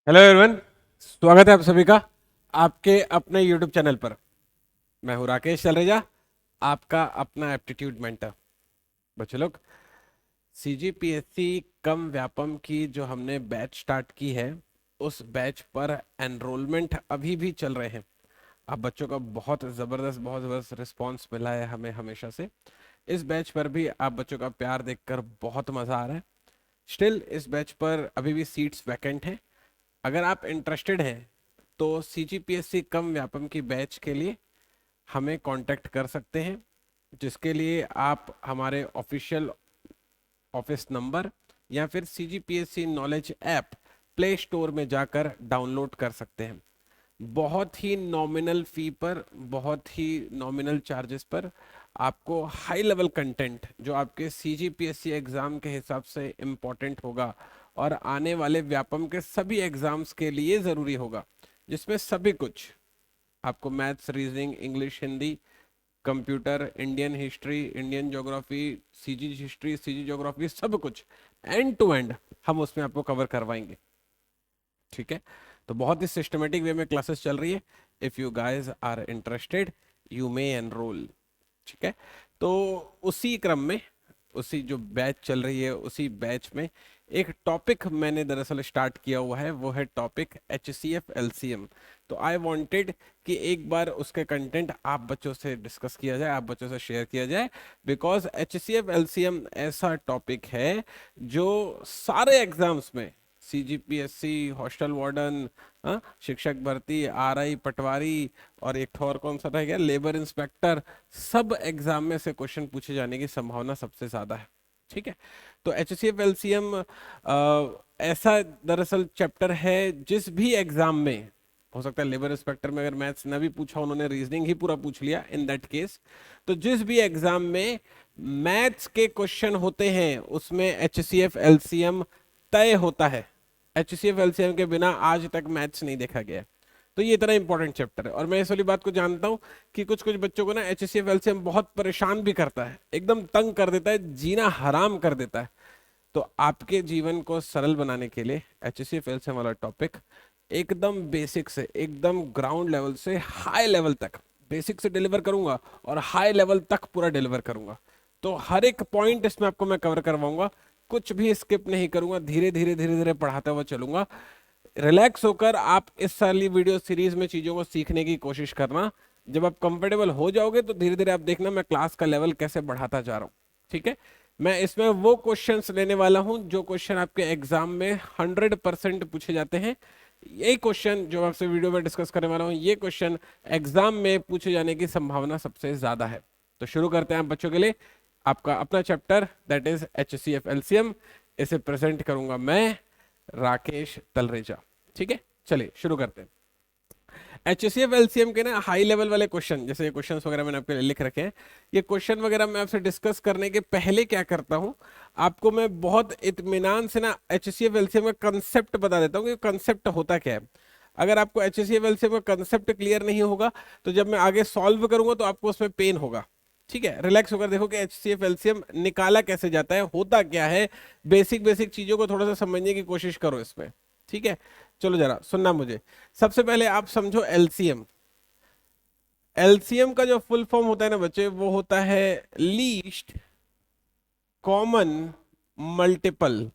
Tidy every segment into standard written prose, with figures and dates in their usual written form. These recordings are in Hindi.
हेलो एवरीवन, स्वागत है आप सभी का आपके अपने यूट्यूब चैनल पर। मैं हूं राकेश चलरेजा, आपका अपना एप्टीट्यूड मेंटर। बच्चे लोग, सीजीपीएससी कम व्यापम की जो हमने बैच स्टार्ट की है, उस बैच पर एनरोलमेंट अभी भी चल रहे हैं। आप बच्चों का बहुत ज़बरदस्त रिस्पांस मिला है हमें हमेशा से। इस बैच पर भी आप बच्चों का प्यार देखकर बहुत मज़ा आ रहा है। स्टिल इस बैच पर अभी भी सीट्स वैकेंट हैं। अगर आप इंटरेस्टेड हैं तो सीजीपीएससी कम व्यापम की बैच के लिए हमें कांटेक्ट कर सकते हैं, जिसके लिए आप हमारे ऑफिशियल ऑफिस नंबर या फिर CGPSC knowledge app play store में जाकर डाउनलोड कर सकते हैं। बहुत ही नॉमिनल फी पर, बहुत ही नॉमिनल चार्जेस पर आपको हाई लेवल कंटेंट जो आपके सीजीपीएससी एग्जाम के हिसाब से इम्पोर्टेंट होगा और आने वाले व्यापम के सभी एग्जाम्स के लिए ज़रूरी होगा, जिसमें सभी कुछ आपको maths, reasoning, English, Hindi, computer, Indian history, Indian geography, CG history, CG geography, सब कुछ एंड टू एंड हम उसमें आपको कवर करवाएंगे। ठीक है, तो बहुत ही सिस्टमेटिक वे में क्लासेस चल रही है। If you guys are interested, you may enroll. ठीक है, तो उसी क्रम में, उसी जो बैच चल रही है उसी बैच में एक टॉपिक मैंने दरअसल स्टार्ट किया हुआ है, वो है टॉपिक HCF LCM। तो आई वांटेड कि एक बार उसके कंटेंट आप बच्चों से डिस्कस किया जाए, आप बच्चों से शेयर किया जाए, बिकॉज HCF LCM ऐसा टॉपिक है जो सारे एग्जाम्स में, CGPSC, हॉस्टल वार्डन, शिक्षक भर्ती, RI, पटवारी, और एक और कौन सा रह गया, लेबर इंस्पेक्टर, सब एग्जाम में से क्वेश्चन पूछे जाने की संभावना सबसे ज्यादा है। ठीक है, तो HCF LCM ऐसा दरअसल चैप्टर है जिस भी एग्जाम में हो सकता है। लेबर इंस्पेक्टर में अगर मैथ्स ना भी पूछा, उन्होंने रीजनिंग ही पूरा पूछ लिया इन दैट केस, तो जिस भी एग्जाम में मैथ्स के क्वेश्चन होते हैं उसमें HCF LCM तय होता है। HCF LCM के बिना आज तक मैथ्स नहीं देखा गया है। तो ये इतना इंपॉर्टेंट चैप्टर है, और मैं इस वाली बात को जानता हूं कि कुछ कुछ बच्चों को ना HCF LCM बहुत परेशान भी करता है, एकदम तंग कर देता है, जीना हराम कर देता है। तो आपके जीवन को सरल बनाने के लिए HCF LCM वाला टॉपिक एकदम बेसिक से एकदम ग्राउंड लेवल से हाई लेवल तक, बेसिक से डिलीवर करूंगा और हाई लेवल तक पूरा डिलीवर करूंगा। तो हर एक पॉइंट इसमें आपको मैं कवर करवाऊंगा, कुछ भी स्किप नहीं करूंगा, धीरे धीरे धीरे धीरे पढ़ाते हुए चलूंगा। रिलैक्स होकर आप इस सारी वीडियो सीरीज में चीजों को सीखने की कोशिश करना। जब आप कंफर्टेबल हो जाओगे तो धीरे धीरे आप देखना मैं क्लास का लेवल कैसे बढ़ाता जा रहा हूँ। ठीक है, मैं इसमें वो क्वेश्चंस लेने वाला हूं जो क्वेश्चन आपके एग्जाम में 100% पूछे जाते हैं। यही क्वेश्चन जो आपसे वीडियो में डिस्कस करने वाला हूं, ये क्वेश्चन एग्जाम में पूछे जाने की संभावना सबसे ज्यादा है। तो शुरू करते हैं आप बच्चों के लिए आपका अपना chapter, that is HCF LCM। इसे प्रेजेंट करूंगा मैं, राकेश तलरेजा। ठीक है, चलिए शुरू करते हैं। HCF LCM के ना हाई लेवल वाले क्वेश्चन, जैसे ये क्वेश्चंस वगैरह मैंने आपके लिए लिख रखे हैं, ये क्वेश्चन वगैरह मैं आपसे डिस्कस करने के पहले क्या करता हूं, आपको मैं बहुत इत्मीनान से ना HCF LCM का कंसेप्ट बता देता हूँ कि कंसेप्ट होता क्या है। अगर आपको HCF LCM का कंसेप्ट क्लियर नहीं होगा तो जब मैं आगे सॉल्व करूंगा तो आपको उसमें पेन होगा। ठीक है, रिलैक्स होकर देखो कि HCF LCM निकाला कैसे जाता है, होता क्या है, बेसिक बेसिक चीजों को थोड़ा सा समझने की कोशिश करो इसमें। ठीक है, चलो जरा सुनना मुझे। सबसे पहले आप समझो एलसीएम। एलसीएम का जो फुल फॉर्म होता है ना बच्चे, वो होता है लीस्ट कॉमन मल्टीपल।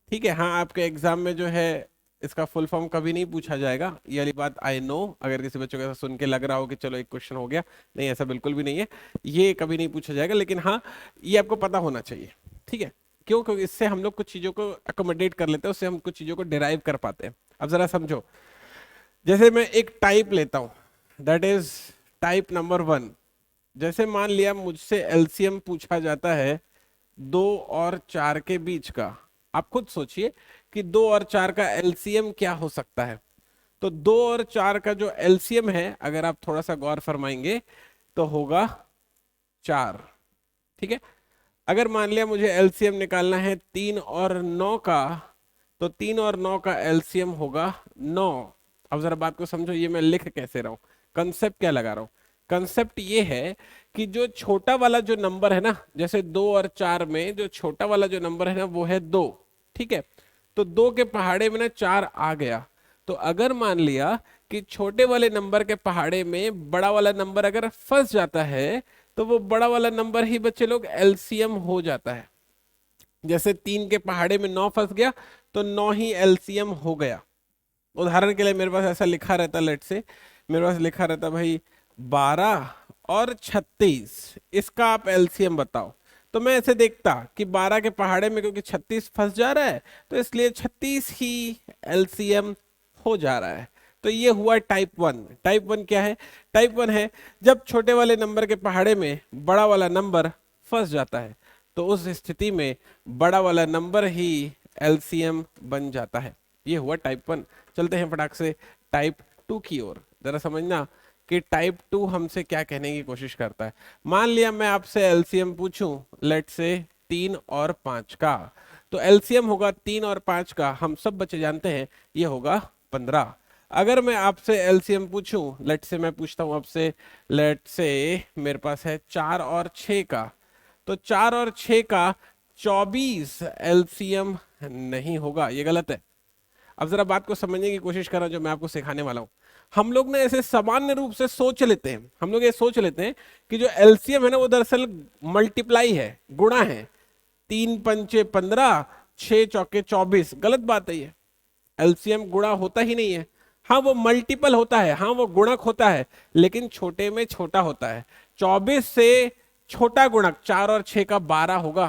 ठीक है, हाँ, आपके एग्जाम में जो है इसका फुल फॉर्म कभी नहीं पूछा जाएगा, ये वाली बात आई नो। अगर किसी बच्चों को ऐसा सुन के लग रहा हो कि चलो एक क्वेश्चन हो गया, नहीं, ऐसा बिल्कुल भी नहीं है, ये कभी नहीं पूछा जाएगा। लेकिन हाँ, ये आपको पता होना चाहिए। ठीक है, क्यों? क्योंकि इससे हम लोग कुछ चीजों को अकोमोडेट कर लेते हैं, उससे हम कुछ चीजों को डिराइव कर पाते हैं। अब जरा समझो, जैसे मैं एक टाइप लेता हूं, दैट इज टाइप नंबर 1। जैसे मान लिया मुझसे एलसीएम पूछा जाता है 2 और 4 के बीच का। आप खुद सोचिए कि 2 और 4 का एलसीएम क्या हो सकता है। तो 2 और 4 का जो एलसीएम है, अगर आप थोड़ा सा गौर फरमाएंगे तो होगा 4। ठीक है, अगर मान लिया मुझे एलसीएम निकालना है 3 और 9 का, तो 3 और 9 का एलसीएम होगा 9। अब जरा बात को समझो, ये मैं लिख कैसे रहा हूं, कंसेप्ट क्या लगा रहा हूं। कंसेप्ट ये है कि जो छोटा वाला जो नंबर है ना, जैसे 2 और 4 में जो छोटा वाला जो नंबर है ना वो है 2। ठीक है, तो 2 के पहाड़े में ना 4 आ गया। तो अगर मान लिया कि छोटे वाले नंबर के पहाड़े में बड़ा वाला नंबर अगर फंस जाता है, तो वो बड़ा वाला नंबर ही बच्चे लोग एलसीएम हो जाता है। जैसे 3 के पहाड़े में 9 फंस गया, तो 9 ही एलसीएम हो गया। उदाहरण के लिए मेरे पास ऐसा लिखा रहता, लेट से मेरे पास लिखा रहता भाई 12 और 36, इसका आप एलसीएम बताओ। तो मैं ऐसे देखता कि 12 के पहाड़े में क्योंकि 36 फंस जा रहा है, तो इसलिए 36 ही एलसीएम हो जा रहा है। तो ये हुआ टाइप 1। टाइप 1 क्या है? टाइप 1 है जब छोटे वाले नंबर के पहाड़े में बड़ा वाला नंबर फंस जाता है, तो उस स्थिति में बड़ा वाला नंबर ही एलसीएम बन जाता है। ये हुआ टाइप 1। चलते हैं फटाक से टाइप 2 की ओर। जरा समझना कि टाइप 2 हमसे क्या कहने की कोशिश करता है। मान लिया मैं आपसे एलसीएम पूछूं, लेट से 3 और 5 का, तो एलसीएम होगा 3 और 5 का, हम सब बच्चे जानते हैं ये होगा 15। अगर मैं आपसे एलसीएम पूछूं, लेट से मैं पूछता हूं आपसे, लेट से मेरे पास है 4 और 6 का, तो 4 और 6 का 24 एलसीएम नहीं होगा, ये गलत है। अब जरा बात को समझने की कोशिश करना जो मैं आपको सिखाने वाला हूं। हम लोग ना ऐसे सामान्य रूप से सोच लेते हैं, हम लोग ये सोच लेते हैं कि जो एलसीएम है ना वो दरअसल मल्टीप्लाई है, गुणा है। 3 पंचे 15, 6 चौके 24। गलत बात है ये। एलसीएम गुणा होता ही नहीं है। हाँ वो मल्टीपल होता है, हाँ वो गुणक होता है, लेकिन छोटे में छोटा होता है। 24 से छोटा गुणक 4 और 6 का 12 होगा।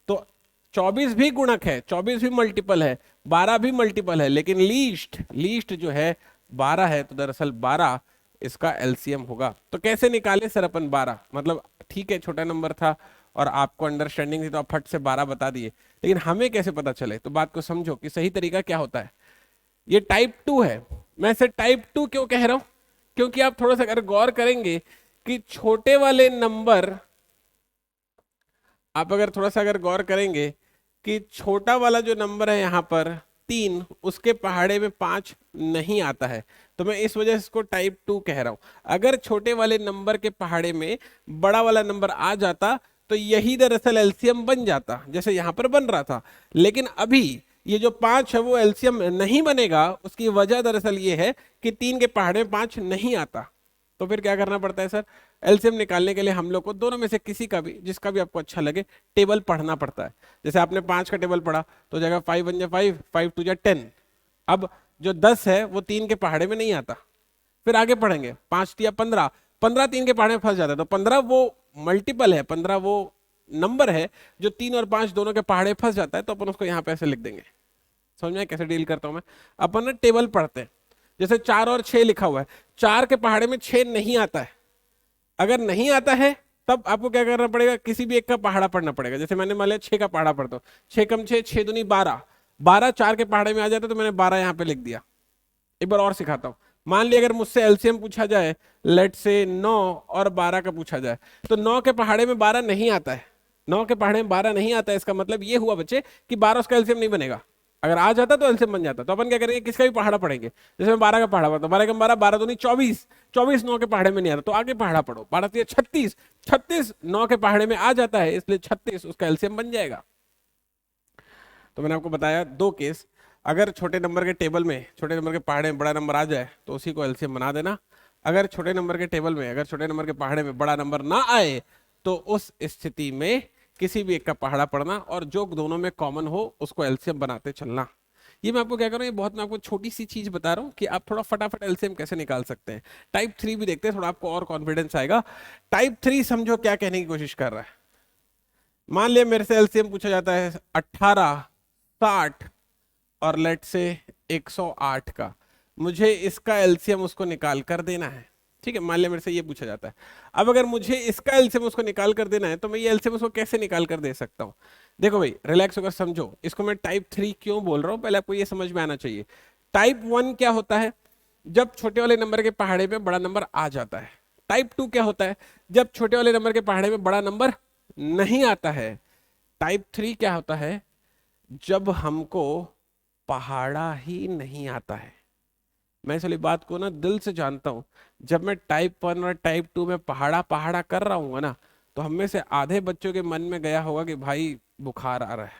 तो 24 भी गुणक है, 24 भी मल्टीपल है, 12 भी मल्टीपल है, लेकिन लीस्ट जो है 12 है। तो दरअसल 12 इसका एलसीएम होगा। तो कैसे निकाले सर अपन 12? मतलब ठीक है छोटा नंबर था और आपको अंडरस्टैंडिंग थी तो आप फट से 12 बता दिए, लेकिन हमें कैसे पता चले? तो बात को समझो कि सही तरीका क्या होता है। ये टाइप 2 है। मैं इसे टाइप 2 क्यों कह रहा हूं? क्योंकि आप थोड़ा सा अगर गौर करेंगे कि छोटे वाले नंबर, आप अगर थोड़ा सा अगर गौर करेंगे कि छोटा वाला जो नंबर है यहाँ पर 3, उसके पहाड़े में 5 नहीं आता है, तो मैं इस वजह से इसको टाइप 2 कह रहा हूं। अगर छोटे वाले नंबर के पहाड़े में बड़ा वाला नंबर आ जाता तो यही दरअसल एलसीएम बन जाता, जैसे यहां पर बन रहा था। लेकिन अभी ये जो 5 है वो एलसीएम नहीं बनेगा। उसकी वजह दरअसल ये है कि 3 के पहाड़े में 5 नहीं आता। तो फिर क्या करना पड़ता है सर? एलसीएम निकालने के लिए हम लोग को दोनों में से किसी का भी, जिसका भी आपको अच्छा लगे, टेबल पढ़ना पड़ता है। जैसे आपने 5 का टेबल पढ़ा तो जगह 5 1 जा 5, 5 2 जा 10। अब जो 10 है वो 3 के पहाड़े में नहीं आता। फिर आगे पढ़ेंगे 5 या 15, 15 3 के पहाड़े में फंस जाता है। तो 15 वो मल्टीपल है, 15 वो नंबर है जो 3 और 5 दोनों के पहाड़े फंस जाता है। तो अपन उसको यहाँ पे ऐसे लिख देंगे। समझ में कैसे डील करता हूं मैं? अपन ना टेबल पढ़ते हैं, जैसे 4 और 6 लिखा हुआ है, 4 के पहाड़े में 6 नहीं आता है। अगर नहीं आता है तब आपको क्या करना पड़ेगा? किसी भी एक का पहाड़ा पढ़ना पड़ेगा। जैसे मैंने मान लिया 6 का पहाड़ा पढ़ता हूँ, 6 कम 6, 6 दूनी 12, 12 4 के पहाड़े में आ जाता है, तो मैंने 12 यहाँ पे लिख दिया। एक बार और सिखाता हूँ। मान लिया अगर मुझसे एलसीएम पूछा जाए, लेट से 9 और 12 का पूछा जाए, तो 9 के पहाड़े में 12 नहीं आता है। 9 के पहाड़े में 12 नहीं आता है, इसका मतलब ये हुआ बच्चे कि 12 उसका एलसीएम नहीं बनेगा। अगर आ जाता तो एलसीएम बन जाता। तो अपन क्या करेंगे? किसका भी पहाड़ा पढ़ेंगे। जैसे मैं 12 का पहाड़ा पढ़ता हूँ, 12 का 12, 12 दूनी 24, 24 9 के पहाड़े में नहीं आता, तो आगे पहाड़ा पढ़ो। 12 से 36, 36 9 के पहाड़े में आ जाता है, इसलिए 36 उसका एलसीएम बन जाएगा। तो मैंने आपको बताया 2 केस। अगर छोटे नंबर के टेबल में, छोटे नंबर के पहाड़े में बड़ा नंबर आ जाए तो उसी को एलसीएम बना देना। अगर छोटे नंबर के टेबल में, अगर छोटे नंबर के पहाड़े में बड़ा नंबर ना आए, तो उस स्थिति में किसी भी एक का पहाड़ा पढ़ना और जो दोनों में कॉमन हो उसको एलसीएम बनाते चलना। ये मैं आपको क्या कर रहा हूँ, ये बहुत मैं आपको छोटी सी चीज बता रहा हूँ कि आप थोड़ा फटाफट एलसीएम कैसे निकाल सकते हैं। टाइप 3 भी देखते हैं, थोड़ा आपको और कॉन्फिडेंस आएगा। टाइप 3 समझो क्या कहने की कोशिश कर रहा है। मान लिया मेरे से एलसीएम पूछा जाता है 18, 60 और लेट से 108 का, मुझे इसका एलसीएम उसको निकाल कर देना है। ठीक है, मान लिया मेरे से ये पूछा जाता है। अब अगर मुझे इसका एलसीएम उसको निकाल कर देना है, तो मैं ये एलसीएम उसको कैसे निकाल कर दे सकता हूं? देखो भाई, रिलैक्स होकर समझो। इसको मैं टाइप 3 क्यों बोल रहा हूं, पहले आपको ये समझ में आना चाहिए। टाइप 1 क्या होता है? जब छोटे वाले नंबर के पहाड़े में बड़ा नंबर आ जाता है। टाइप 2 क्या होता है? जब छोटे वाले नंबर के पहाड़े में बड़ा नंबर नहीं आता है। टाइप 3 क्या होता है? जब हमको पहाड़ा ही नहीं आता है। मैं इस वाली बात को ना दिल से जानता हूं। जब मैं टाइप 1 और टाइप 2 में पहाड़ा पहाड़ा कर रहा हूँ ना, तो हम में से आधे बच्चों के मन में गया होगा कि भाई बुखार आ रहा है,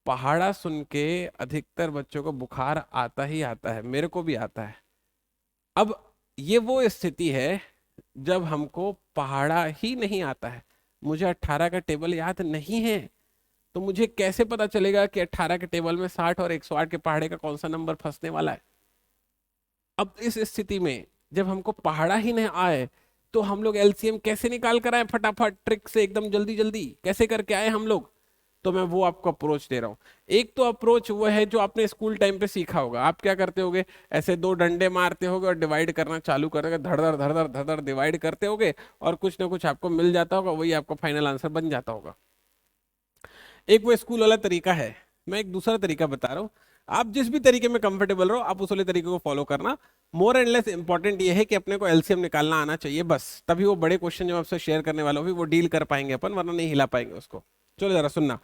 पहाड़ा सुन के अधिकतर बच्चों को बुखार आता ही आता है, मेरे को भी आता है। अब ये वो स्थिति है जब हमको पहाड़ा ही नहीं आता है, मुझे 18 का टेबल याद नहीं है, तो मुझे कैसे पता चलेगा कि 18 के टेबल में 60 और 108 के पहाड़े का कौन सा नंबर फंसने वाला है। अब इस स्थिति में जब हमको पहाड़ा ही नहीं आए तो हम लोग एलसीएम कैसे निकाल कर आए फटाफट, ट्रिक से एकदम जल्दी जल्दी कैसे करके आए हम लोग। तो मैं वो आपको अप्रोच दे रहा हूँ। एक तो अप्रोच वो है जो आपने स्कूल टाइम पे सीखा होगा। आप क्या करते होगे, ऐसे दो डंडे मारते होगे और डिवाइड करना चालू कर देगा, धड़ धड़ धड़ धड़ धड़ धड़ डिवाइड करते होगे और कुछ ना कुछ आपको मिल जाता होगा, वही आपका फाइनल आंसर बन जाता होगा। एक वो स्कूल वाला तरीका है, मैं एक दूसरा तरीका बता रहा हूँ। आप जिस भी तरीके में कंफर्टेबल रहो आप उस वाले तरीके को फॉलो करना। मोर एंड लेस इंपॉर्टेंट ये है कि अपने को एलसीएम निकालना आना चाहिए बस, तभी वो बड़े क्वेश्चन जो आपसे शेयर करने वाला हो वो डील कर पाएंगे अपन, वरना नहीं हिला पाएंगे उसको। चलो जरा सुनना,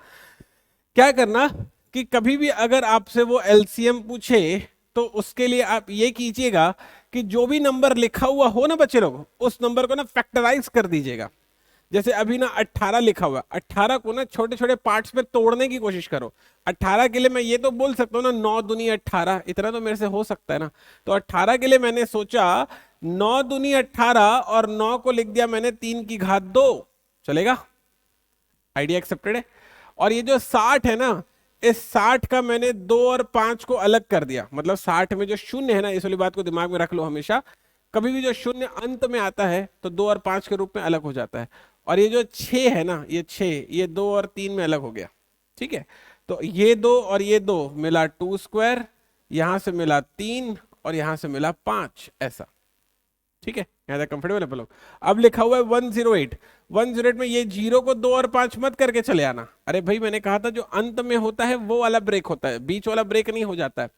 क्या करना कि कभी भी अगर आपसे वो एलसीएम पूछे तो उसके लिए आप ये कीजिएगा कि जो भी नंबर लिखा हुआ हो ना बच्चे लोग, उस नंबर को ना फैक्टराइज कर दीजिएगा। जैसे अभी ना 18 लिखा हुआ, 18 को ना छोटे छोटे पार्ट्स में तोड़ने की कोशिश करो। 18 के लिए मैं ये तो बोल सकता हूँ ना 9 दूनी 18, इतना तो मेरे से हो सकता है ना। तो 18 के लिए मैंने सोचा 9 दूनी 18 और 9 को लिख दिया मैंने 3 की घात 2, चलेगा, आइडिया एक्सेप्टेड है। और ये जो 60 है ना, इस 60 का मैंने 2 और 5 को अलग कर दिया, मतलब 60 में जो शून्य है ना, इस वाली बात को दिमाग में रख लो हमेशा, कभी भी जो शून्य अंत में आता है तो 2 और 5 के रूप में अलग हो जाता है। और ये जो 6 है ना, ये 6 ये 2 और 3 में अलग हो गया, ठीक है। तो ये 2 और ये 2 मिला 2 स्क्वायर, यहां से मिला 3 और यहां से मिला 5, ऐसा, ठीक है। यहां तक कंफर्टेबल है लोग। अब लिखा हुआ है 108, 108 में ये 0 को 2 और 5 मत करके चले आना। अरे भाई मैंने कहा था जो अंत में होता है वो वाला ब्रेक होता है, बीच वाला ब्रेक नहीं हो जाता है।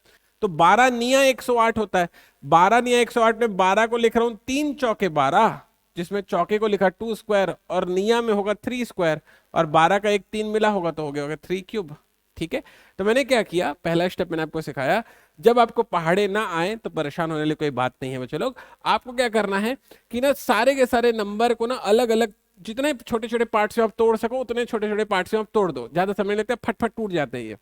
तो 12 निया 108 होता है, 12 निया 108 में 12 को लिख रहा हूं 3 चौके 12, जिसमें चौके को लिखा 2 स्क्वायर और निया में होगा 3 स्क्वायर, और 12 का एक 3 मिला होगा तो हो गया होगा 3 क्यूब, ठीक है। तो मैंने क्या किया, पहला स्टेप मैंने आपको सिखाया, जब आपको पहाड़े ना आए तो परेशान होने वाली कोई बात नहीं है बच्चे लोग। आपको क्या करना है कि ना सारे के सारे नंबर को ना अलग अलग, जितने छोटे छोटे पार्ट्स में आप तोड़ सको उतने छोटे छोटे पार्ट्स में आप तोड़ दो, ज्यादा समय लगता है, फट फट टूट जाते हैं ये।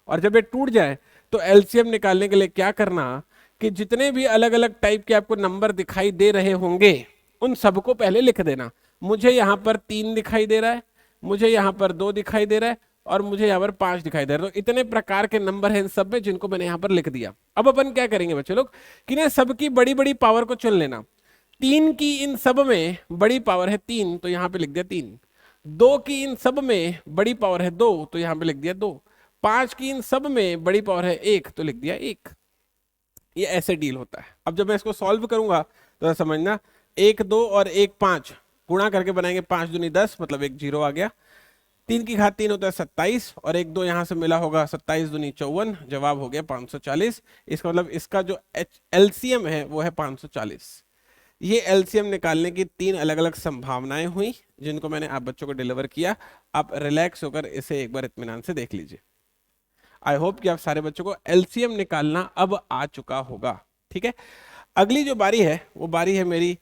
और जब ये टूट जाए तो एलसीएम निकालने के लिए क्या करना कि जितने भी अलग अलग टाइप के आपको नंबर दिखाई दे रहे होंगे उन सबको पहले लिख देना। मुझे यहाँ पर 3 दिखाई दे रहा है, मुझे यहाँ पर 2 दिखाई दे रहा है, और मुझे यहाँ पर 5 दिखाई दे रहा है। तो इतने प्रकार के नंबर हैं इन सब में जिनको मैंने यहाँ पर लिख दिया। अब अपन क्या करेंगे बच्चे लोग कि ना सबकी बड़ी बड़ी पावर को चुन लेना। 3 की इन सब में बड़ी पावर है 3, तो यहाँ पे लिख दिया 3। 2 की इन सब में बड़ी पावर है 2, तो यहाँ पे लिख दिया 2। 5 की इन सब में बड़ी पावर है 1, तो लिख दिया 1। ये ऐसे डील होता है। अब जब मैं इसको सॉल्व करूंगा तो समझना, 1 2 और 1 5 गुणा करके बनाएंगे, 5 दूनी 10, मतलब एक 0 आ गया। 3 की घात 3 होता है 27, और 1 2 यहां से मिला होगा 27 दूनी 54, जवाब हो गया 540। इसका मतलब इसका जो एलसीएम है वो है 540। ये एलसीएम निकालने की 3 अलग अलग संभावनाएं हुई जिनको मैंने आप बच्चों को डिलीवर किया। आप रिलैक्स होकर इसे एक बार इत्मीनान से देख लीजिए। आई होप कि आप सारे बच्चों को एलसीएम निकालना अब आ चुका होगा, ठीक है। अगली जो बारी है वो बारी है मेरी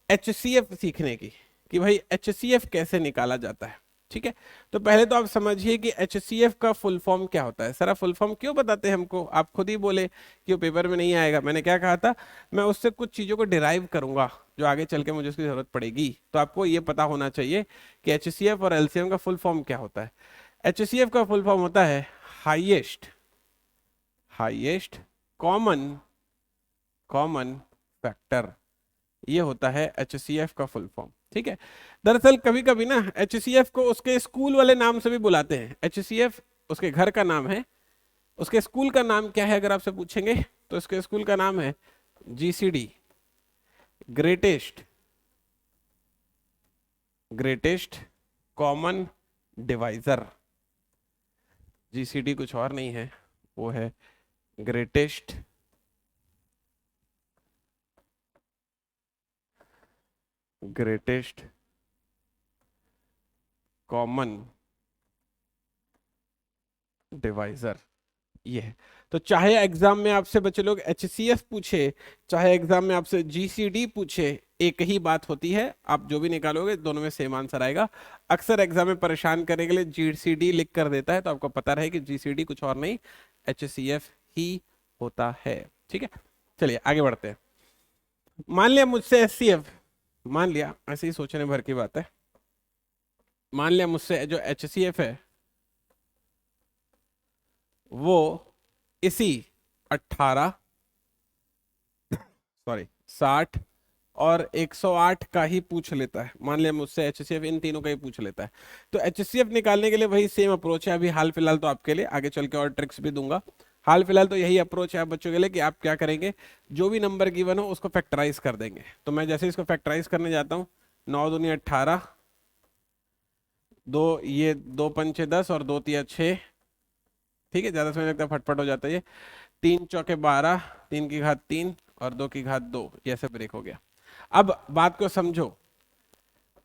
एचसीएफ सीखने की, कि भाई एचसीएफ कैसे निकाला जाता है, ठीक है। तो पहले तो आप समझिए कि एचसीएफ का फुल फॉर्म क्या होता है। सारा फुल फॉर्म क्यों बताते हैं हमको, आप खुद ही बोले कि वो पेपर में नहीं आएगा। मैंने क्या कहा था, मैं उससे कुछ चीजों को डिराइव करूंगा जो आगे चल के मुझे उसकी जरूरत पड़ेगी। तो आपको ये पता होना चाहिए कि एचसीएफ और एलसीएम का फुल फॉर्म क्या होता है। एचसीएफ का फुल फॉर्म होता है highest highest common common factor, ये होता है एचसीएफ का फुल फॉर्म, ठीक है। दरअसल कभी कभी ना एचसीएफ को उसके स्कूल वाले नाम से भी बुलाते हैं। एचसीएफ उसके घर का नाम है, उसके स्कूल का नाम क्या है अगर आपसे पूछेंगे तो उसके स्कूल का नाम है GCD, greatest greatest common divisor. GCD कुछ और नहीं है, वो है ग्रेटेस्ट ग्रेटेस्ट कॉमन डिवाइजर। ये है। तो चाहे एग्जाम में आपसे बच्चे लोग HCF पूछे, चाहे एग्जाम में आपसे GCD पूछे, एक ही बात होती है, आप जो भी निकालोगे दोनों में सेम आंसर आएगा। अक्सर एग्जाम में परेशान करने के लिए GCD लिख कर देता है, तो आपको पता रहे कि GCD कुछ और नहीं, HCF ही होता है। ठीक है, चलिए आगे बढ़ते हैं। मान लिया मुझसे HCF, मान लिया, ऐसे ही सोचने भर की बात है, मान लिया मुझसे जो HCF है वो इसी 18, सॉरी 60 और 108 का ही पूछ लेता है। मान लिया मुझसे HCF इन तीनों का ही पूछ लेता है, तो HCF निकालने के लिए वही सेम अप्रोच है। अभी हाल फिलहाल तो आपके लिए, आगे चल के और ट्रिक्स भी दूंगा। हाल फिलहाल तो यही अप्रोच है आप बच्चों के लिए कि आप क्या करेंगे, जो भी नंबर गिवन हो उसको फैक्टराइज कर देंगे। तो मैं जैसे इसको फैक्टराइज करने जाता हूँ, 9 दूनी 18, दो ये 2 पंचे 10 और 2 तिया 6। ठीक है, ज्यादा समय लगता है, फटफट हो जाता है ये। 3 चौके 12, 3 की घात 3 और 2 की घात 2, ये ऐसे ब्रेक हो गया। अब बात को समझो,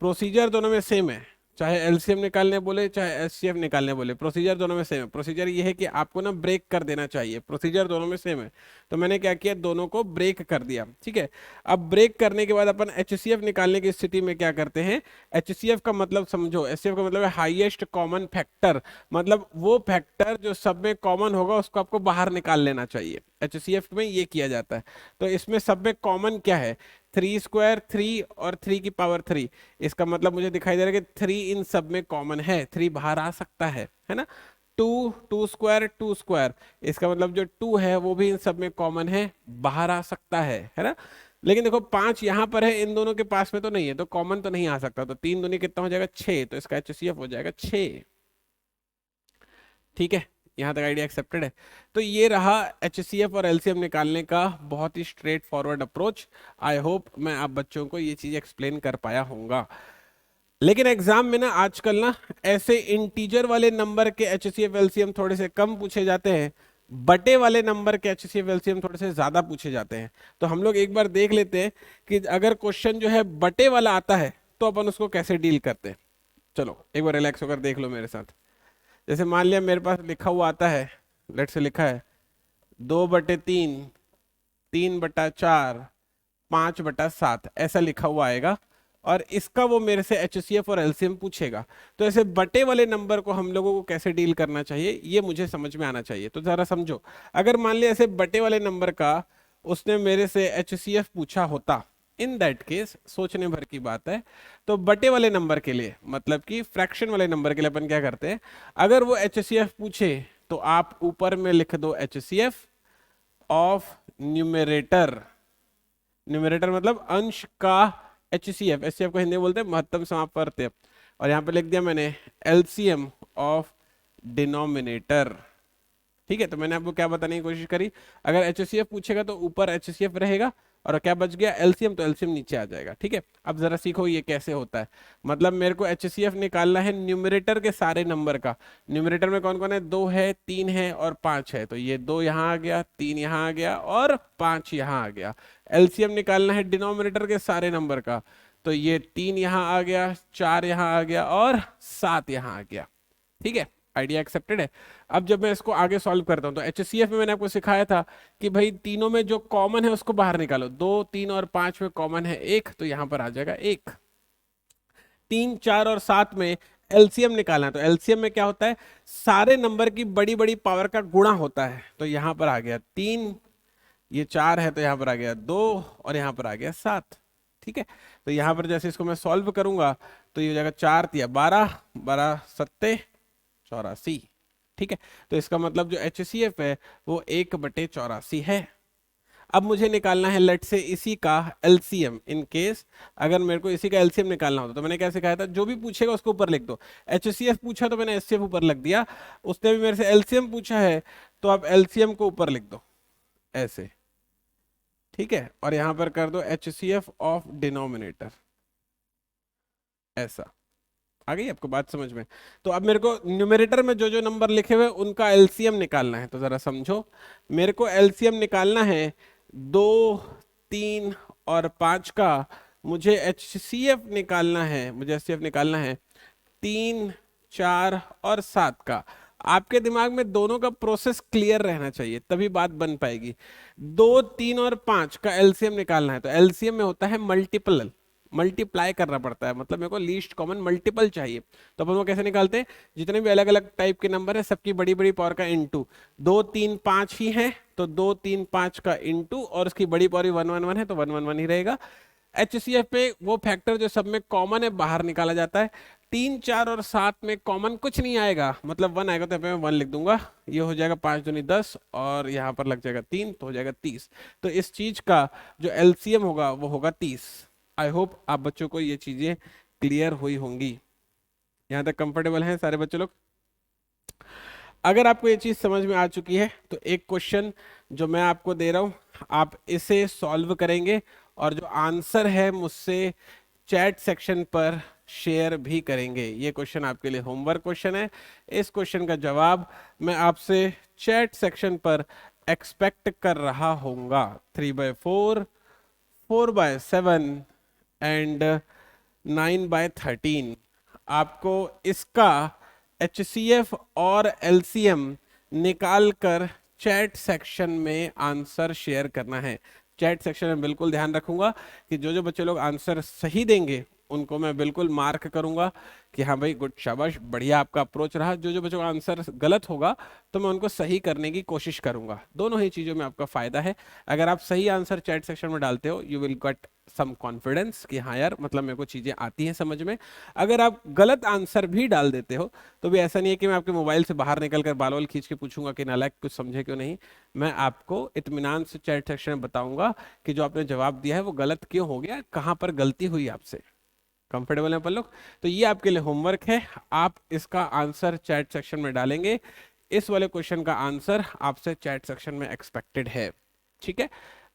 प्रोसीजर दोनों में सेम है, चाहे एलसीएम निकालने बोले चाहे एचसीएफ निकालने बोले, प्रोसीजर दोनों में सेम है। प्रोसीजर ये है कि आपको ना ब्रेक कर देना चाहिए, प्रोसीजर दोनों में सेम है। तो मैंने क्या किया, दोनों को ब्रेक कर दिया। ठीक है, अब ब्रेक करने के बाद अपन एचसीएफ निकालने की स्थिति में क्या करते हैं, एचसीएफ का मतलब समझो, एचसीएफ का मतलब है हाईएस्ट कॉमन फैक्टर, मतलब वो फैक्टर जो सब में कॉमन होगा उसको आपको बाहर निकाल लेना चाहिए। एचसीएफ में ये किया जाता है। तो इसमें सब में कॉमन क्या है, 3 स्क्वायर 3 और 3 की पावर 3। इसका मतलब मुझे दिखाई दे रहा है कि 3 इन सब में कॉमन है, 3 बाहर आ सकता है ना। 2 2 स्क्वायर 2 स्क्वायर, इसका मतलब जो 2 है वो भी इन सब में कॉमन है, बाहर आ सकता है ना। लेकिन देखो 5 यहां पर है, इन दोनों के पास में तो नहीं है, तो कॉमन तो नहीं आ सकता। तो 3 दूनी कितना हो जाएगा, 6, तो इसका HCF हो जाएगा 6। ठीक है, यहां तक आइडिया एक्सेप्टेड है। तो ये रहा HCF और LCM निकालने का बहुत ही straightforward approach. I hope मैं आप बच्चों को ये चीज एक्सप्लेन कर पाया होऊंगा। लेकिन एग्जाम में ना आजकल ना ऐसे इंटीजर वाले नंबर के HCF LCM थोड़े से कम पूछे जाते हैं, बटे वाले नंबर के HCF LCM थोड़े से ज्यादा पूछे जाते हैं। तो हम लोग एक बार देख लेते हैं कि अगर क्वेश्चन जो है बटे वाला आता है तो अपन उसको कैसे डील करते हैं। चलो एक बार रिलैक्स होकर देख लो मेरे साथ। जैसे मान लिया मेरे पास लिखा हुआ आता है, लेट से लिखा है 2/3, 3/4, 5/7, ऐसा लिखा हुआ आएगा। और इसका वो मेरे से HCF और LCM पूछेगा। तो ऐसे बटे वाले नंबर को हम लोगों को कैसे डील करना चाहिए ये मुझे समझ में आना चाहिए। तो जरा समझो, अगर मान लिया ऐसे बटे वाले नंबर का उसने मेरे से HCF पूछा होता, इन दैट केस सोचने भर की बात है। तो बटे वाले नंबर के लिए, मतलब कि फ्रैक्शन वाले नंबर के लिए अपन क्या करते हैं, अगर वो HCF पूछे तो आप ऊपर में लिख दो HCF ऑफ न्यूमरेटर। न्यूमरेटर मतलब अंश का HCF, HCF को हिंदी में बोलते हैं महत्तम समापवर्त्य। और यहाँ पे लिख दिया मैंने LCM ऑफ डिनोमिनेटर। ठीक है, तो मैंने आपको क्या बताने की कोशिश करी, अगर HCF पूछेगा तो ऊपर HCF रहेगा, और क्या बच गया LCM, तो LCM नीचे आ जाएगा। ठीक है, अब जरा सीखो ये कैसे होता है। मतलब मेरे को HCF निकालना है न्यूमरेटर के सारे नंबर का। न्यूमरेटर में कौन कौन है, 2 है, 3 है और 5 है। तो ये 2 यहाँ आ गया, 3 यहाँ आ गया और 5 यहाँ आ गया। LCM निकालना है डिनोमिनेटर के सारे नंबर का। तो ये 3 यहाँ आ गया, 4 यहाँ आ गया और 7 यहाँ आ गया। ठीक है, आइडिया एक्सेप्टेड है। अब जब मैं इसको आगे सॉल्व करता हूं तो HCF में मैंने आपको सिखाया था कि भाई तीनों में जो कॉमन है उसको बाहर निकालो। 2 3 और 5 में कॉमन है 1, तो यहां पर आ जाएगा 1। 3 4 और 7 में LCM निकालना है, तो LCM में क्या होता है, सारे नंबर की बड़ी बड़ी पावर का गुणा होता है। तो यहां पर आ गया 3, ये 4 है तो यहां पर आ गया 2 और यहां पर आ गया 7। ठीक है, तो यहां पर जैसे इसको मैं सॉल्व करूंगा तो ये हो जाएगा 4 तिया 12, 12 सत्ते 84। ठीक है, तो इसका मतलब जो HCF है वो 1/84 है। अब मुझे निकालना है लेट से इसी का LCM। इन केस अगर मेरे को इसी का LCM निकालना होता तो मैंने क्या सिखाया था, जो भी पूछेगा उसको ऊपर लिख दो। HCF पूछा तो मैंने HCF ऊपर लिख दिया, उसने भी मेरे से LCM पूछा है तो आप LCM को ऊपर लिख दो ऐसे। ठीक है, और यहां पर कर दो HCF ऑफ डिनोमिनेटर, ऐसा। आ गई आपको बात समझ में। तो अब मेरे को न्यूमरेटर में जो जो नंबर लिखे हुए उनका LCM निकालना है। तो जरा समझो, मेरे को LCM निकालना है 2 3 और 5 का। मुझे HCF निकालना है, मुझे HCF निकालना है 3 4 और 7 का। आपके दिमाग में दोनों का प्रोसेस क्लियर रहना चाहिए, तभी बात बन पाएगी। 2, 3 और 5 का एलसीएम निकालना है, तो एलसीएम में होता है मल्टीपल, मल्टीप्लाई करना पड़ता है, मतलब मेरे को लीस्ट कॉमन मल्टीपल चाहिए। तो अपन वो कैसे निकालते हैं, जितने भी अलग अलग टाइप के नंबर है सबकी बड़ी बड़ी पावर का इनटू, 2, 3, 5 ही है तो 2, 3, 5 का इनटू, और उसकी बड़ी पावर 1, 1, 1 है तो 1, 1, 1 ही रहेगा। एचसीएफ पे वो फैक्टर जो सब में कॉमन है बाहर निकाला जाता है। 3, 4 और 7 में कॉमन कुछ नहीं आएगा, मतलब 1 आएगा तो यहाँ पे मैं 1 लिख दूंगा, ये हो जाएगा 5 दूनी 10 और यहाँ पर लग जाएगा 3 तो हो जाएगा 30। तो इस चीज का जो एलसीएम होगा वो होगा 30। आई होप आप बच्चों को ये चीजें क्लियर हुई होंगी, यहाँ तक कंफर्टेबल हैं सारे बच्चे लोग। अगर आपको ये चीज समझ में आ चुकी है तो एक क्वेश्चन जो मैं आपको दे रहा हूं आप इसे सॉल्व करेंगे, और जो आंसर है मुझसे चैट सेक्शन पर शेयर भी करेंगे। ये क्वेश्चन आपके लिए होमवर्क क्वेश्चन है, इस क्वेश्चन का जवाब मैं आपसे चैट सेक्शन पर एक्सपेक्ट कर रहा होऊंगा। 3/4, 4/7 एंड 9/13। आपको इसका HCF और LCM निकाल कर चैट सेक्शन में आंसर शेयर करना है। चैट सेक्शन में बिल्कुल ध्यान रखूंगा कि जो जो बच्चे लोग आंसर सही देंगे उनको मैं बिल्कुल मार्क करूंगा कि हाँ भाई गुड, शाबाश, बढ़िया आपका अप्रोच रहा। जो जो बच्चों का आंसर गलत होगा तो मैं उनको सही करने की कोशिश करूंगा। दोनों ही चीजों में आपका फायदा है। अगर आप सही आंसर चैट सेक्शन में डालते हो you will get some confidence कि हाँ यार मतलब मेरे को चीजें आती हैं समझ में। अगर आप गलत आंसर भी डाल देते हो तो भी ऐसा नहीं है कि मैं आपके मोबाइल से बाहर निकल कर बाल वाल खींच के पूछूंगा कि नालायक कुछ समझे क्यों नहीं। मैं आपको इत्मीनान से चैट सेक्शन में बताऊंगा कि जो आपने जवाब दिया है वो गलत क्यों हो गया, कहां पर गलती हुई आपसे। कंफर्टेबल है अपन लोग? तो ये आपके लिए होमवर्क है, आप इसका आंसर चैट सेक्शन में डालेंगे। इस वाले क्वेश्चन का आंसर आपसे चैट सेक्शन में एक्सपेक्टेड है, ठीक है।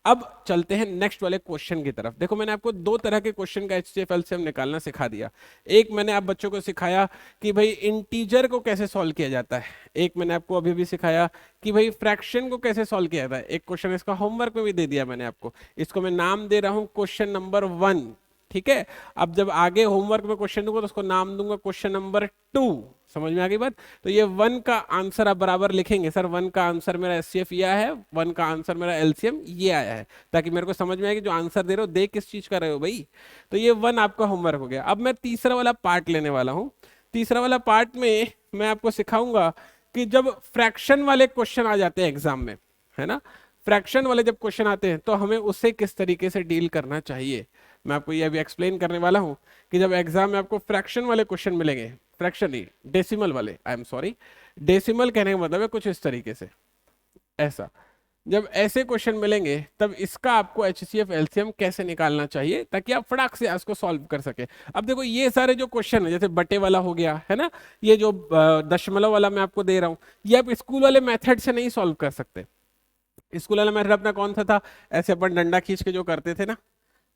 अब चलते हैं नेक्स्ट वाले क्वेश्चन की तरफ। देखो मैंने आपको दो तरह के क्वेश्चन का एचसीएफ एलसीएम निकालना सिखा दिया। एक मैंने आप बच्चों को सिखाया कि भाई इंटीजर को कैसे सॉल्व किया जाता है, एक मैंने आपको अभी भी सिखाया कि भाई फ्रैक्शन को कैसे सॉल्व किया जाता है। एक क्वेश्चन इसका होमवर्क में भी दे दिया मैंने आपको, इसको मैं नाम दे रहा हूं क्वेश्चन नंबर 1, ठीक है। अब जब आगे होमवर्क में क्वेश्चन दूंगा तो उसको नाम दूंगा क्वेश्चन नंबर 2। समझ में आ गई बात? तो ये 1 का आंसर आप बराबर लिखेंगे, सर 1 का आंसर मेरा एचसीएफ ये आया है, 1 का आंसर मेरा एलसीएम ये आया है, ताकि मेरे को समझ में आए कि जो आंसर दे रहे हो दे किस चीज का रहे हो भाई। तो ये 1 आपका होमवर्क हो गया। अब मैं तीसरा वाला पार्ट लेने वाला हूं। तीसरा वाला पार्ट में मैं आपको सिखाऊंगा कि जब फ्रैक्शन वाले क्वेश्चन आ जाते हैं एग्जाम में, है ना, फ्रैक्शन वाले जब क्वेश्चन आते हैं तो हमें उससे किस तरीके से डील करना चाहिए। मैं आपको ये अभी एक्सप्लेन करने वाला हूं कि जब एग्जाम में आपको फ्रैक्शन वाले क्वेश्चन मिलेंगे, फ्रैक्शन नहीं डेसिमल वाले, आई एम सॉरी, डेसिमल कहने का मतलब है कुछ इस तरीके से, ऐसा जब ऐसे क्वेश्चन मिलेंगे तब इसका आपको एचसीएफ एलसीएम कैसे निकालना चाहिए ताकि आप फटाक से इसको सॉल्व कर सके। अब देखो ये सारे जो क्वेश्चन है, जैसे बटे वाला हो गया है ना, ये जो दशमलव वाला मैं आपको दे रहा हूं, ये आप स्कूल वाले मेथड से नहीं सॉल्व कर सकते। स्कूल वाला मेथड अपना कौन सा था, ऐसे अपन डंडा खींच के जो करते थे ना,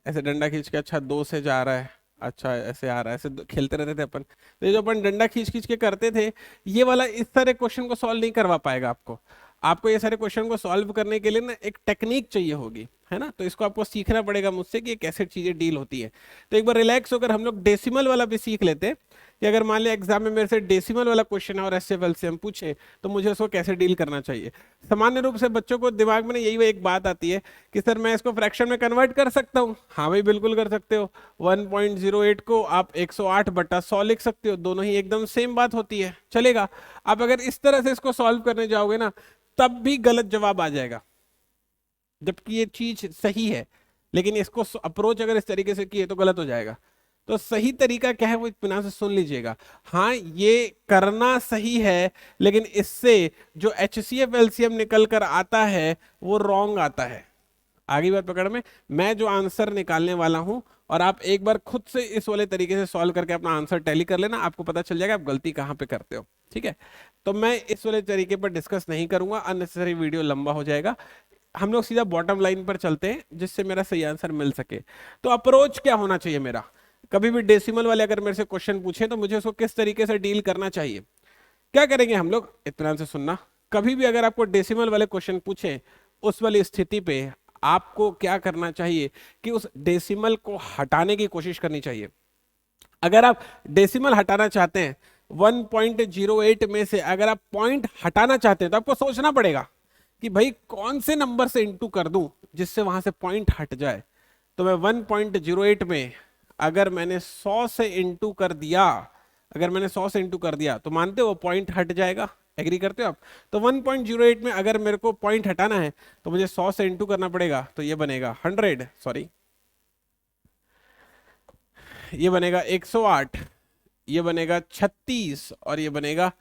ऐसे डंडा खींच के, अच्छा 2 से जा रहा है, अच्छा ऐसे आ रहा है, ऐसे खेलते रहते थे अपन। तो ये जो अपन डंडा खींच खींच के करते थे, ये वाला इस सारे क्वेश्चन को सॉल्व नहीं करवा पाएगा आपको। आपको ये सारे क्वेश्चन को सॉल्व करने के लिए ना एक टेक्निक चाहिए होगी, है ना। तो इसको आपको सीखना पड़ेगा मुझसे कि ये कैसे चीजें डील होती है। तो एक बार रिलैक्स होकर हम लोग डेसिमल वाला भी सीख लेते हैं कि अगर मान लिया एग्जाम में मेरे से डेसिमल वाला क्वेश्चन है और एचसीएफ एलसीएम पूछे तो मुझे उसको कैसे डील करना चाहिए। सामान्य रूप से बच्चों को दिमाग में यही एक बात आती है कि सर मैं इसको फ्रैक्शन में कन्वर्ट कर सकता हूँ। हाँ भाई बिल्कुल कर सकते हो, 1.08 को आप 108/100 लिख सकते हो, दोनों ही एकदम सेम बात होती है, चलेगा। आप अगर इस तरह से इसको सॉल्व करने जाओगे ना तब भी गलत जवाब आ जाएगा, जबकि ये चीज सही है, लेकिन इसको अप्रोच अगर इस तरीके से किए तो गलत हो जाएगा। तो सही तरीका क्या है वो इत्मीनान से सुन लीजिएगा। हाँ ये करना सही है, लेकिन इससे जो एचसीएफ एलसीएम निकल कर आता है वो रॉन्ग आता है। आगे बात पकड़ में, मैं जो आंसर निकालने वाला हूं और आप एक बार खुद से इस वाले तरीके से सॉल्व करके अपना आंसर टैली कर लेना, आपको पता चल जाएगा आप गलती कहां पे करते हो, ठीक है। तो मैं इस वाले तरीके पर डिस्कस नहीं करूंगा, अननेसेसरी वीडियो लंबा हो जाएगा। हम लोग सीधा बॉटम लाइन पर चलते हैं जिससे मेरा सही आंसर मिल सके। तो अप्रोच क्या होना चाहिए मेरा, कभी भी डेसिमल वाले अगर मेरे से क्वेश्चन पूछे तो मुझे उसको किस तरीके से डील करना चाहिए। क्या करेंगे हम लोग, इत्मीनान से सुनना, कभी भी अगर आपको डेसिमल वाले क्वेश्चन पूछे उस वाली स्थिति पे आपको क्या करना चाहिए कि उस डेसिमल को हटाने की कोशिश करनी चाहिए। अगर आप डेसिमल हटाना चाहते हैं 1.08 में से अगर आप पॉइंट हटाना चाहते हैं तो आपको सोचना पड़ेगा कि भाई कौन से नंबर से इंटू कर दूं जिससे वहां से पॉइंट हट जाए। तो मैं 1.08 में अगर मैंने 100 से इंटू कर दिया, अगर मैंने 100 से इंटू कर दिया तो मानते हो वो पॉइंट हट जाएगा। एग्री करते हो आप? तो 1.08 में अगर मेरे को पॉइंट हटाना है तो मुझे 100 से इंटू करना पड़ेगा, तो ये बनेगा 100, सॉरी ये बनेगा 108, ये बनेगा 36 और ये बनेगा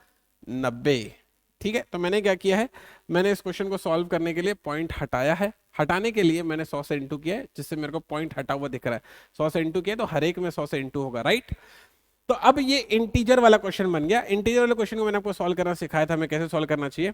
90। ठीक है, तो मैंने क्या किया है, मैंने इस क्वेश्चन को सॉल्व करने के लिए पॉइंट हटाया है। हटाने के लिए मैंने 100 से इंटू किया है जिससे मेरे को पॉइंट हटा हुआ दिख रहा है। 100 से इंटू किया तो हर एक में 100 से इंटू होगा, राइट। तो अब ये इंटीजर वाला क्वेश्चन बन गया। इंटीजर वाले क्वेश्चन को मैंने आपको सॉल्व करना सिखाया था, हमें कैसे सॉल्व करना चाहिए।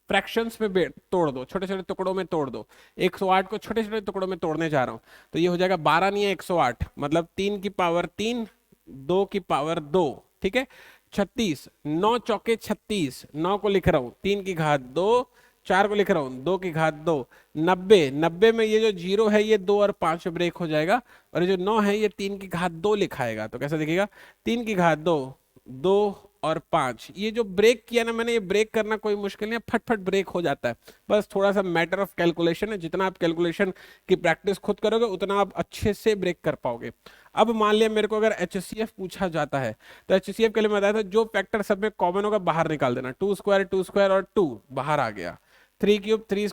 फ्रैक्शंस में तोड़ दो, छोटे छोटे टुकड़ों में तोड़ दो। 108 को छोटे छोटे टुकड़ों में तोड़ने जा रहा हूं, तो ये हो जाएगा 12 नहीं है 108, मतलब 3 की पावर 3, 2 की पावर 2, ठीक है। 36, 9 चौके 36, 9 को लिख रहा हूं 3 की घात 2, 4 को लिख रहा हूं 2 की घात 2, 90, 90 में ये जो 0 है ये 2 और 5 ब्रेक हो जाएगा, और ये जो 9 है ये 3 की घात 2 लिखाएगा। तो कैसा दिखेगा, 3 की घात 2, 2 और 5, ये जो ब्रेक किया ना मैंने, ये ब्रेक करना कोई मुश्किल नहीं है, फटफट ब्रेक हो जाता है। बस थोड़ा सा मैटर ऑफ कैलकुलेशन है, जितना आप कैलकुलेशन की प्रैक्टिस खुद करोगे उतना आप अच्छे से ब्रेक कर पाओगे। अब मान लिया मेरे को अगर HCF पूछा जाता है, तो HCF के लिए मैं बताया था जो फैक्टर सब में कॉमन होगा बाहर निकाल देना। 2 स्क्वायर और 2 बाहर आ गया, 3 क्यूब 3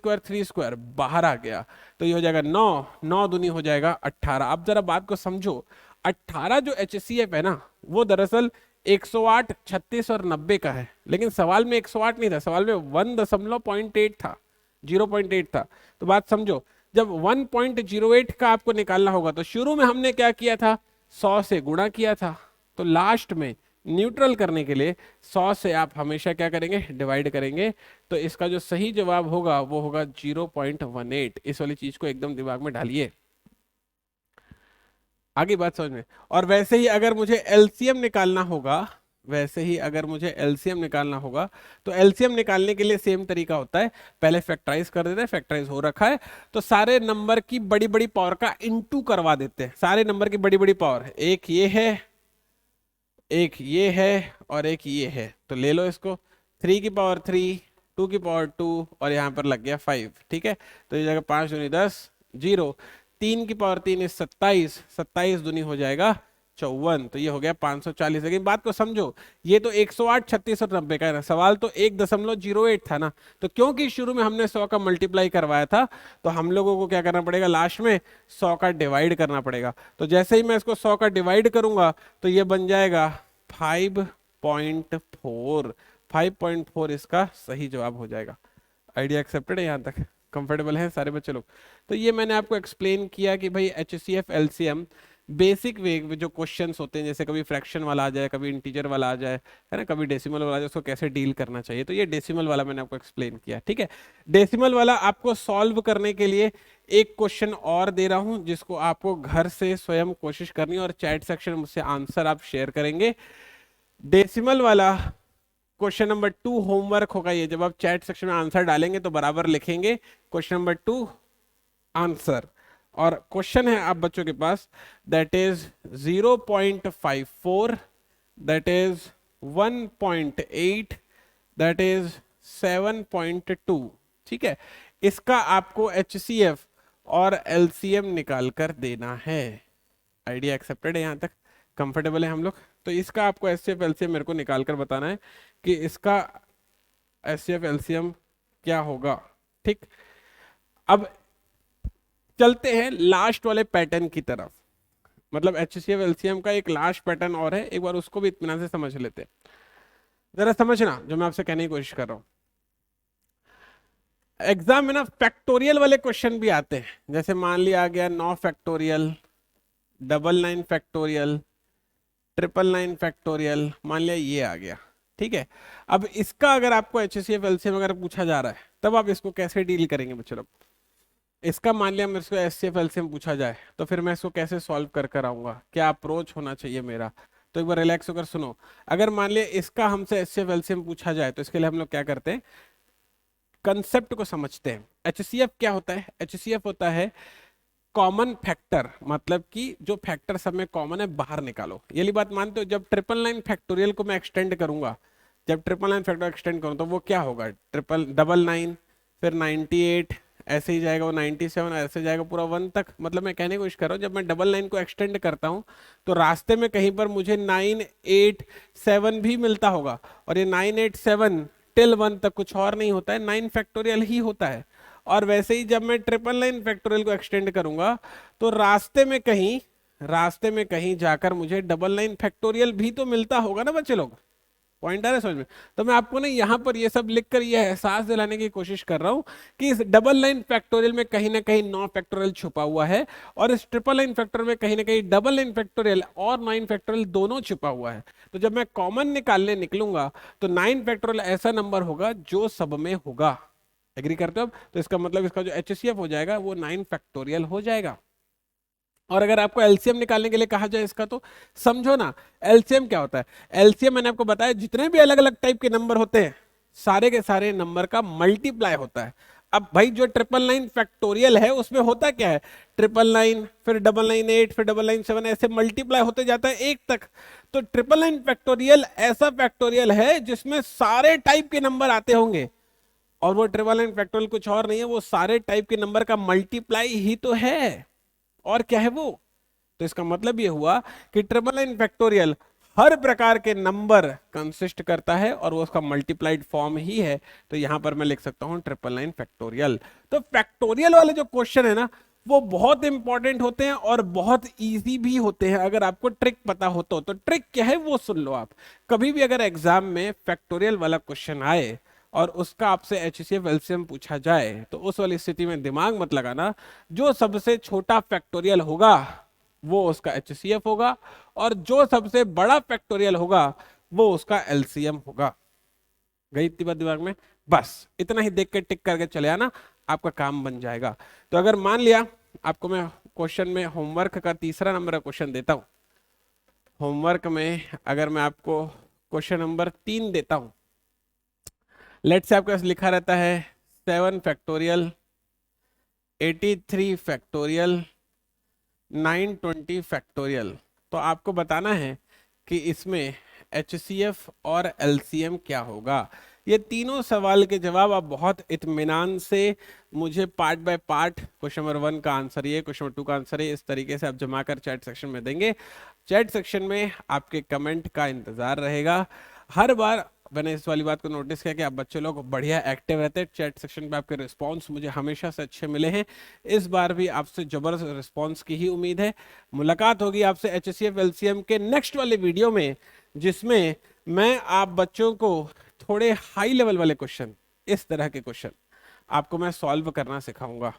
स्क्वायर बाहर आ गया, तो ये हो जाएगा 9, 9 दूनी हो जाएगा 18। अब जरा बात को समझो, 18 जो HCF है ना वो दरअसल 108, 36 और 90 का है, लेकिन सवाल में 108 नहीं था, सवाल में 1.8 था, 0.8 था। तो बात समझो, जब 1.08 का आपको निकालना होगा तो शुरू में हमने क्या किया था, 100 से गुणा किया था, तो लास्ट में न्यूट्रल करने के लिए 100 से आप हमेशा क्या करेंगे, डिवाइड करेंगे। तो इसका जो सही जवाब होगा वो होगा 0.18। इस वाली चीज को एकदम दिमाग में डालिए, आगे बात समझ में। और वैसे ही अगर मुझे एलसीएम निकालना होगा, वैसे ही अगर मुझे एलसीएम निकालना होगा तो एलसीएम निकालने के लिए सेम तरीका होता है, पहले फैक्टराइज कर देते हैं, फैक्टराइज हो रखा है तो सारे नंबर की बड़ी बड़ी पावर का इनटू करवा देते हैं। सारे नंबर की बड़ी बड़ी पावर, एक ये है, एक ये है और एक ये है, तो ले लो इसको। 3 की पावर 3, 2 की पावर 2 और यहाँ पर लग गया 5, ठीक है। तो ये जाएगा 5 दूनी 10, 0, 3 की पावर 3 इस 27, 27 दूनी हो जाएगा 54, तो ये हो गया 540। लेकिन बात को समझो, ये तो 108, 36 और 90 का है ना, सवाल तो 1.08 था ना, तो क्योंकि शुरू में हमने 100 का मल्टीप्लाई करवाया था तो हम लोगों को क्या करना पड़ेगा, लास्ट में 100 का डिवाइड करना पड़ेगा। तो जैसे ही मैं इसको 100 का डिवाइड करूंगा तो ये बन जाएगा 5.4, 5.4 इसका सही जवाब हो जाएगा। आइडिया एक्सेप्टेड है, यहाँ तक कंफर्टेबल है सारे बच्चे लोग? तो ये मैंने आपको एक्सप्लेन किया कि भाई HCF LCM बेसिक वे जो क्वेश्चंस होते हैं, जैसे कभी फ्रैक्शन वाला आ जाए, कभी इंटीजर वाला आ जाए, है ना, कभी डेसिमल वाला आ जाए, उसको कैसे डील करना चाहिए, तो ये डेसिमल वाला मैंने आपको एक्सप्लेन किया, ठीक है। डेसिमल वाला आपको सॉल्व करने के लिए एक क्वेश्चन और दे रहा हूं जिसको आपको घर से स्वयं कोशिश करनी है, और चैट सेक्शन में मुझसे आंसर आप शेयर करेंगे। डेसिमल वाला क्वेश्चन नंबर 2 होमवर्क होगा ये, जब आप चैट सेक्शन में आंसर डालेंगे तो बराबर लिखेंगे क्वेश्चन नंबर 2 आंसर। और क्वेश्चन है आप बच्चों के पास, that is 0.54, that is 1.8, that is 7.2, ठीक है। इसका आपको HCF और LCM निकाल कर देना है। आइडिया एक्सेप्टेड है, यहां तक कंफर्टेबल है हम लोग? तो इसका आपको HCF LCM मेरे को निकाल कर बताना है कि इसका HCF LCM क्या होगा, ठीक। अब चलते हैं लास्ट वाले पैटर्न की तरफ, मतलब HCF LCM का एक लास्ट पैटर्न और है, एक बार उसको भी इत्मीनान से समझ लेते हैं। जरा समझना जो मैं आपसे कहने की कोशिश कर रहा हूं। एग्जाम में ना फैक्टोरियल वाले क्वेश्चन भी आते हैं, जैसे मान लिया आ गया 9 फैक्टोरियल, 99 फैक्टोरियल, 999 फैक्टोरियल, मान लिया ये आ गया, ठीक है। अब इसका अगर आपको HCF LCM अगर पूछा जा रहा है तब आप इसको कैसे डील करेंगे बच्चों लोग? इसका मान लिया मेरे को HCF LCM पूछा जाए तो फिर मैं इसको कैसे सॉल्व कर कर आऊंगा, क्या अप्रोच होना चाहिए मेरा? तो एक बार रिलैक्स होकर सुनो। अगर मान लिया इसका हमसे HCF LCM पूछा जाए तो इसके लिए हम लोग क्या करते हैं, कंसेप्ट को समझते हैं। HCF क्या होता है? HCF होता है कॉमन फैक्टर, मतलब कि जो फैक्टर सब में कॉमन है बाहर निकालो। ये वाली बात मानते हो? जब ट्रिपल नाइन फैक्टोरियल को मैं एक्सटेंड करूंगा, जब ट्रिपल नाइन फैक्टोरियल एक्सटेंड करूँ तो वो क्या होगा, ट्रिपल डबल नाइन, फिर 98, ऐसे ही जाएगा वो 97, ऐसे जाएगा पूरा 1 तक। मतलब मैं कहने की कोशिश कर रहा हूँ, जब मैं डबल नाइन को एक्सटेंड करता हूँ तो रास्ते में कहीं पर मुझे 987 भी मिलता होगा, और ये 987 टिल 1 तक कुछ और नहीं होता है, 9 फैक्टोरियल ही होता है। और वैसे ही जब मैं ट्रिपल नाइन फैक्टोरियल को एक्सटेंड करूंगा तो रास्ते में कहीं जाकर मुझे डबल नाइन फैक्टोरियल भी तो मिलता होगा ना बच्चे लोग। पॉइंट आ रहा है समझ में? तो मैं आपको ना यहाँ पर ये सब लिखकर ये एहसास दिलाने की कोशिश कर रहा हूँ कि इस डबल नाइन फैक्टोरियल में कहीं ना कहीं 9 फैक्टोरियल छुपा हुआ है, और इस ट्रिपल नाइन फैक्टोरियल में कहीं ना कहीं डबल नाइन फैक्टोरियल और 9 फैक्टोरियल दोनों छुपा हुआ है। तो जब मैं कॉमन निकालने निकलूंगा तो 9 फैक्टोरियल ऐसा नंबर होगा जो सब में होगा। एग्री करते हो अब? तो इसका मतलब इसका जो एचसीएफ हो जाएगा वो 9 फैक्टोरियल हो जाएगा। और अगर आपको एलसीएम निकालने के लिए कहा जाए इसका, तो समझो ना एलसीएम क्या होता है। एलसीएम मैंने आपको बताया जितने भी अलग अलग टाइप के नंबर होते हैं सारे के सारे नंबर का मल्टीप्लाई होता है। अब भाई जो ट्रिपल नाइन फैक्टोरियल है उसमें होता क्या है, ट्रिपल नाइन, फिर डबल नाइन एट, फिर डबल नाइन सेवन, ऐसे मल्टीप्लाई होते जाता है 1 तक। तो ट्रिपल नाइन फैक्टोरियल ऐसा फैक्टोरियल है जिसमें सारे टाइप के नंबर आते होंगे, और वो ट्रिपल नाइन फैक्टोरियल कुछ और नहीं है, वो सारे टाइप के नंबर का मल्टीप्लाई ही तो है। और क्या है वो? तो इसका मतलब ये हुआ कि ट्रिपल नाइन फैक्टोरियल हर प्रकार के नंबर कंसिस्ट करता है और वो उसका मल्टीप्लाइड फॉर्म ही है। तो यहां पर मैं लिख सकता हूं ट्रिपल नाइन फैक्टोरियल। तो फैक्टोरियल वाले जो क्वेश्चन है ना वो बहुत इंपॉर्टेंट होते हैं और बहुत इजी भी होते हैं अगर आपको ट्रिक पता हो तो ट्रिक क्या है वो सुन लो आप। कभी भी अगर एग्जाम में फैक्टोरियल वाला क्वेश्चन आए और उसका आपसे एचसीएफ एलसीएम पूछा जाए तो उस वाली स्थिति में दिमाग मत लगाना, जो सबसे छोटा फैक्टोरियल होगा वो उसका एचसीएफ होगा, और जो सबसे बड़ा फैक्टोरियल होगा वो उसका एलसीएम होगा। गई इतनी बात दिमाग में? बस इतना ही देख के टिक करके चले आना, आपका काम बन जाएगा। तो अगर मान लिया आपको मैं क्वेश्चन में होमवर्क का तीसरा नंबर का क्वेश्चन देता हूं, होमवर्क में अगर मैं आपको क्वेश्चन नंबर 3 देता हूं, लेट से आपके पास लिखा रहता है 7 फैक्टोरियल, 83 फैक्टोरियल, 920 फैक्टोरियल। तो आपको बताना है कि इसमें एचसीएफ और एलसीएम क्या होगा। ये तीनों सवाल के जवाब आप बहुत इत्मीनान से मुझे part by part, question number 1 का आंसर ये, क्वेश्चन नंबर 2 का आंसर ये, इस तरीके से आप जमा कर चैट सेक्शन में देंगे। चैट सेक्शन में आपके कमेंट का इंतजार रहेगा। हर बार मैंने इस वाली बात को नोटिस किया कि आप बच्चे लोग बढ़िया एक्टिव रहते हैं चैट सेक्शन पे, आपके रिस्पांस मुझे हमेशा से अच्छे मिले हैं। इस बार भी आपसे जबरदस्त रिस्पांस की ही उम्मीद है। मुलाकात होगी आपसे एचसीएफ एलसीएम के नेक्स्ट वाले वीडियो में, जिसमें मैं आप बच्चों को थोड़े हाई लेवल वाले क्वेश्चन, इस तरह के क्वेश्चन आपको मैं सॉल्व करना सिखाऊंगा।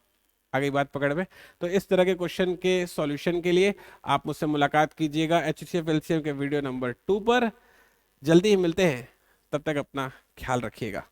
आ गई बात पकड़ में? तो इस तरह के क्वेश्चन के सॉल्यूशन के लिए आप मुझसे मुलाकात कीजिएगा एचसीएफ एलसीएम के वीडियो नंबर 2 पर। जल्दी ही मिलते हैं, तब तक अपना ख्याल रखिएगा।